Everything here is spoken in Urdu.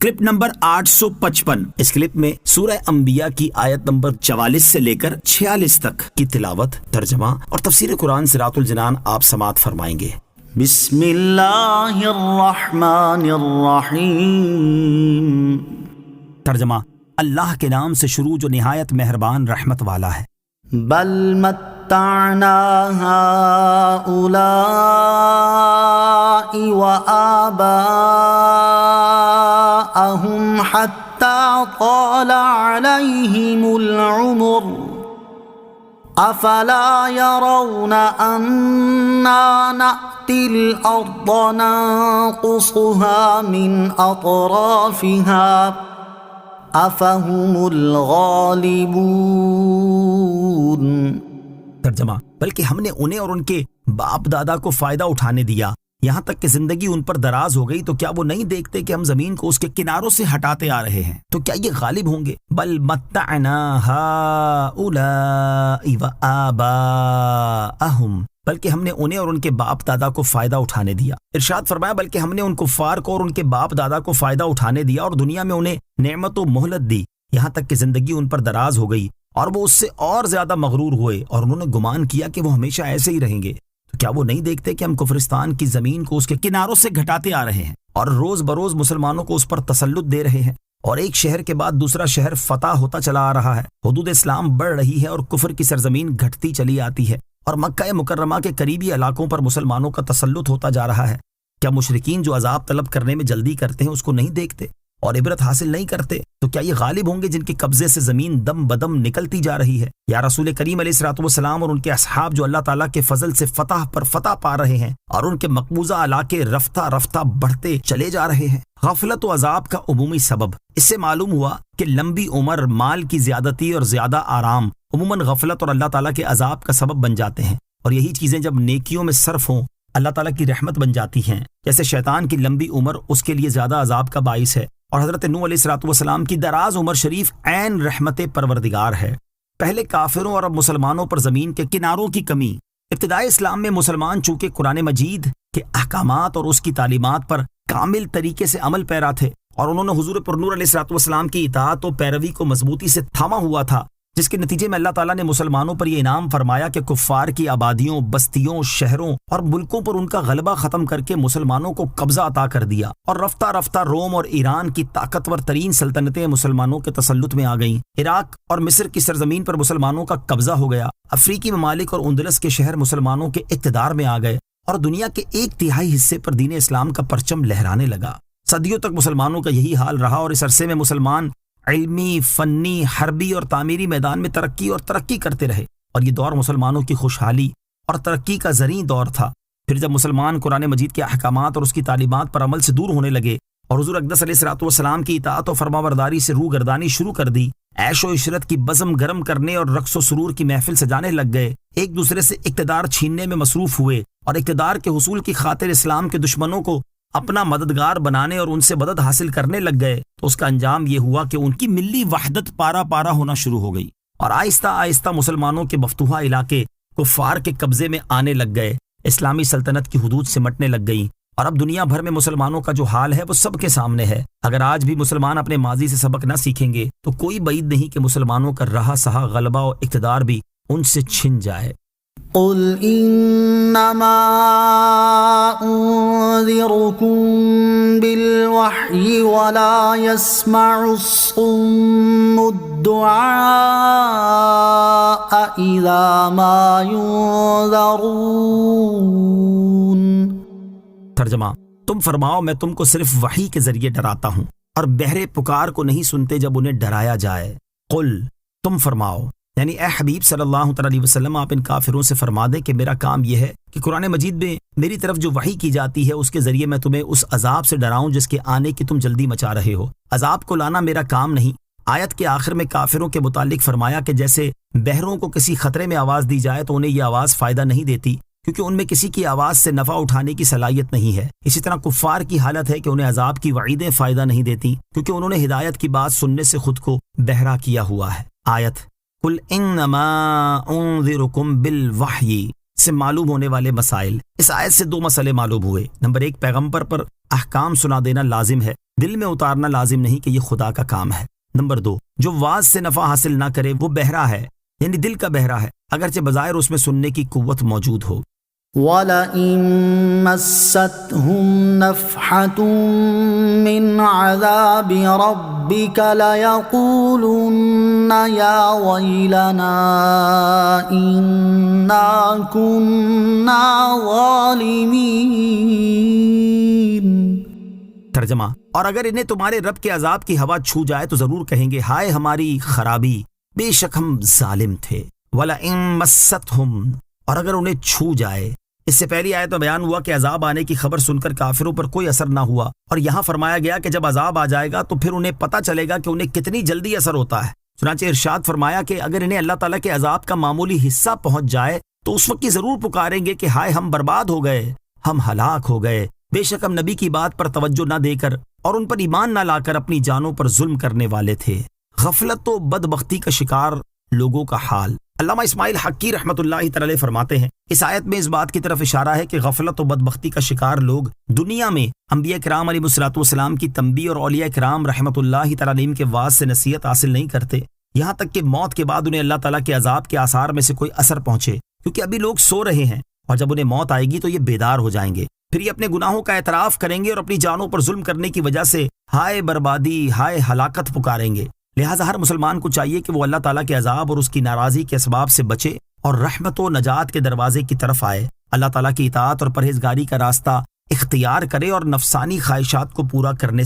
Clip number 855۔ اس کلپ میں سورہ انبیاء کی آیت نمبر 44 سے لے کر 46 تک کی تلاوت، ترجمہ اور تفسیر قرآن صراط الجنان آپ سماعت فرمائیں گے۔ بسم اللہ الرحمن الرحیم۔ ترجمہ: اللہ کے نام سے شروع جو نہایت مہربان رحمت والا ہے۔ بل متعنا هؤلاء وآباءهم حتى طال عليهم العمر افلا يرون أنا نأتي الأرض ننقصها من أطرافها افہم الغالبون۔ ترجمہ: بلکہ ہم نے انہیں اور ان کے باپ دادا کو فائدہ اٹھانے دیا یہاں تک کہ زندگی ان پر دراز ہو گئی، تو کیا وہ نہیں دیکھتے کہ ہم زمین کو اس کے کناروں سے ہٹاتے آ رہے ہیں؟ تو کیا یہ غالب ہوں گے؟ بل متعنا هؤلاء وآباءهم، بلکہ ہم نے انہیں اور ان کے باپ دادا کو فائدہ اٹھانے دیا۔ ارشاد فرمایا بلکہ ہم نے ان کفار کو اور ان کے باپ دادا کو فائدہ اٹھانے دیا اور دنیا میں انہیں نعمت و مہلت دی یہاں تک کہ زندگی ان پر دراز ہو گئی، اور وہ اس سے اور زیادہ مغرور ہوئے اور انہوں نے گمان کیا کہ وہ ہمیشہ ایسے ہی رہیں گے۔ تو کیا وہ نہیں دیکھتے کہ ہم کفرستان کی زمین کو اس کے کناروں سے گھٹاتے آ رہے ہیں اور روز بروز مسلمانوں کو اس پر تسلط دے رہے ہیں، اور ایک شہر کے بعد دوسرا شہر فتح ہوتا چلا آ رہا ہے، حدود اسلام بڑھ رہی ہے اور کفر کی سرزمین گھٹتی چلی آتی ہے، اور مکہ مکرمہ کے قریبی علاقوں پر مسلمانوں کا تسلط ہوتا جا رہا ہے؟ کیا مشرکین جو عذاب طلب کرنے میں جلدی کرتے ہیں اس کو نہیں دیکھتے اور عبرت حاصل نہیں کرتے؟ تو کیا یہ غالب ہوں گے جن کے قبضے سے زمین دم بدم نکلتی جا رہی ہے؟ یا رسول کریم علیہ الصلوۃ والسلام اور ان کے اصحاب جو اللہ تعالیٰ کے فضل سے فتح پر فتح پا رہے ہیں اور ان کے مقبوضہ علاقے رفتہ رفتہ بڑھتے چلے جا رہے ہیں؟ غفلت و عذاب کا عمومی سبب۔ اس سے معلوم ہوا کہ لمبی عمر، مال کی زیادتی اور زیادہ آرام عموماً غفلت اور اللہ تعالیٰ کے عذاب کا سبب بن جاتے ہیں، اور یہی چیزیں جب نیکیوں میں صرف ہوں اللہ تعالیٰ کی رحمت بن جاتی ہیں۔ جیسے شیطان کی لمبی عمر اس کے لیے زیادہ عذاب کا باعث ہے، اور حضرت نوح علیہ الصلوۃ والسلام کی دراز عمر شریف عین رحمت پروردگار ہے۔ پہلے کافروں اور اب مسلمانوں پر زمین کے کناروں کی کمی۔ ابتدائی اسلام میں مسلمان چونکہ قرآن مجید کے احکامات اور اس کی تعلیمات پر کامل طریقے سے عمل پیرا تھے، اور انہوں نے حضور پر نور علیہ الصلوۃ والسلام کی اطاعت و پیروی کو مضبوطی سے تھاما ہوا تھا، جس کے نتیجے میں اللہ تعالیٰ نے مسلمانوں پر یہ انعام فرمایا کہ کفار کی آبادیوں، بستیوں، شہروں اور ملکوں پر ان کا غلبہ ختم کر کے مسلمانوں کو قبضہ عطا کر دیا، اور رفتہ رفتہ روم اور ایران کی طاقتور ترین سلطنتیں مسلمانوں کے تسلط میں آ گئیں۔ عراق اور مصر کی سرزمین پر مسلمانوں کا قبضہ ہو گیا، افریقی ممالک اور اندلس کے شہر مسلمانوں کے اقتدار میں آ گئے، اور دنیا کے 1/3 حصے پر دین اسلام کا پرچم لہرانے لگا۔ صدیوں تک مسلمانوں کا یہی حال رہا، اور اس عرصے میں مسلمان علمی، فنی، حربی اور تعمیری میدان میں ترقی کرتے رہے، اور یہ دور مسلمانوں کی خوشحالی اور ترقی کا زرعی دور تھا۔ پھر جب مسلمان قرآن مجید کے احکامات اور اس کی تعلیمات پر عمل سے دور ہونے لگے اور حضور اقدس علیہ الصلوۃ والسلام کی اطاعت و فرمانبرداری سے روگردانی شروع کر دی، عیش و عشرت کی بزم گرم کرنے اور رقص و سرور کی محفل سجانے لگ گئے، ایک دوسرے سے اقتدار چھیننے میں مصروف ہوئے، اور اقتدار کے حصول کی خاطر اسلام کے دشمنوں کو اپنا مددگار بنانے اور ان سے مدد حاصل کرنے لگ گئے، تو اس کا انجام یہ ہوا کہ ان کی ملی وحدت پارا پارا ہونا شروع ہو گئی، اور آہستہ آہستہ مسلمانوں کے مفتوحہ علاقے کفار کے قبضے میں آنے لگ گئے، اسلامی سلطنت کی حدود سمٹنے لگ گئی، اور اب دنیا بھر میں مسلمانوں کا جو حال ہے وہ سب کے سامنے ہے۔ اگر آج بھی مسلمان اپنے ماضی سے سبق نہ سیکھیں گے تو کوئی بعید نہیں کہ مسلمانوں کا رہا سہا غلبہ و اقتدار بھی ان سے چھن جائے۔ قل انما انذركم بالوحی ولا يسمع الصم الدعاء اذا ما ينذرون۔ ترجمہ: تم فرماؤ میں تم کو صرف وحی کے ذریعے ڈراتا ہوں، اور بہرے پکار کو نہیں سنتے جب انہیں ڈرایا جائے۔ قل، تم فرماؤ، یعنی اے حبیب صلی اللہ علیہ وسلم آپ ان کافروں سے فرما دیں کہ میرا کام یہ ہے کہ قرآن مجید میں میری طرف جو وحی کی جاتی ہے اس کے ذریعے میں تمہیں اس عذاب سے ڈراؤں جس کے آنے کی تم جلدی مچا رہے ہو۔ عذاب کو لانا میرا کام نہیں۔ آیت کے آخر میں کافروں کے متعلق فرمایا کہ جیسے بہروں کو کسی خطرے میں آواز دی جائے تو انہیں یہ آواز فائدہ نہیں دیتی، کیونکہ ان میں کسی کی آواز سے نفع اٹھانے کی صلاحیت نہیں ہے۔ اسی طرح کفار کی حالت ہے کہ انہیں عذاب کی وعیدیں فائدہ نہیں دیتی، کیونکہ انہوں نے ہدایت کی بات سننے سے خود کو بہرا کیا ہوا ہے۔ آیت: قل انما انذرکم بالوحی، سے معلوم ہونے والے مسائل۔ اس آیت سے 2 مسئلے معلوم ہوئے۔ نمبر 1، پیغمبر پر احکام سنا دینا لازم ہے، دل میں اتارنا لازم نہیں کہ یہ خدا کا کام ہے۔ نمبر 2، جو واعظ سے نفع حاصل نہ کرے وہ بہرا ہے، یعنی دل کا بہرا ہے، اگرچہ بظاہر اس میں سننے کی قوت موجود ہو۔ وَلَئِن مَسَّتْهُمْ نَفْحَةٌ مِّنْ عَذَابِ رَبِّكَ لَيَقُولُنَّ يَا وَيْلَنَا إِنَّا كُنَّا ظَالِمِينَ۔ ترجمہ، اور اگر انہیں تمہارے رب کے عذاب کی ہوا چھو جائے تو ضرور کہیں گے ہائے ہماری خرابی، بے شک ہم ظالم تھے۔ وَلَئِن مَسَّتْهُمْ، اور اگر انہیں چھو جائے۔ اس سے پہلی آیت میں بیان ہوا کہ عذاب آنے کی خبر سن کر کافروں پر کوئی اثر نہ ہوا، اور یہاں فرمایا گیا کہ جب عذاب آ جائے گا تو پھر انہیں پتہ چلے گا کہ انہیں کتنی جلدی اثر ہوتا ہے۔ چنانچہ ارشاد فرمایا کہ اگر انہیں اللہ تعالیٰ کے عذاب کا معمولی حصہ پہنچ جائے تو اس وقت یہ ضرور پکاریں گے کہ ہائے ہم برباد ہو گئے، ہم ہلاک ہو گئے، بے شک ہم نبی کی بات پر توجہ نہ دے کر اور ان پر ایمان نہ لا کر اپنی جانوں پر ظلم کرنے والے تھے۔ غفلت و بدبختی کا شکار لوگوں کا حال۔ علامہ اسماعیل حقی رحمۃ اللہ تعالی فرماتے ہیں اس آیت میں اس بات کی طرف اشارہ ہے کہ غفلت و بدبختی کا شکار لوگ دنیا میں انبیاء کرام علیہ الصلوۃ والسلام کی تنبیہ اور اولیاء کرام رحمۃ اللہ تعالی علیہم کے وعظ سے نصیحت حاصل نہیں کرتے، یہاں تک کہ موت کے بعد انہیں اللہ تعالیٰ کے عذاب کے آثار میں سے کوئی اثر پہنچے، کیونکہ ابھی لوگ سو رہے ہیں اور جب انہیں موت آئے گی تو یہ بیدار ہو جائیں گے، پھر یہ اپنے گناہوں کا اعتراف کریں گے اور اپنی جانوں پر ظلم کرنے کی وجہ سے ہائے بربادی، ہائے ہلاکت پکاریں گے۔ لہٰذا ہر مسلمان کو چاہیے کہ وہ اللہ تعالیٰ کے عذاب اور اس کی ناراضی کے اسباب سے بچے اور رحمت و نجات کے دروازے کی طرف آئے، اللہ تعالیٰ کی اطاعت اور پرہیزگاری کا راستہ اختیار کرے اور نفسانی خواہشات کو پورا کرنے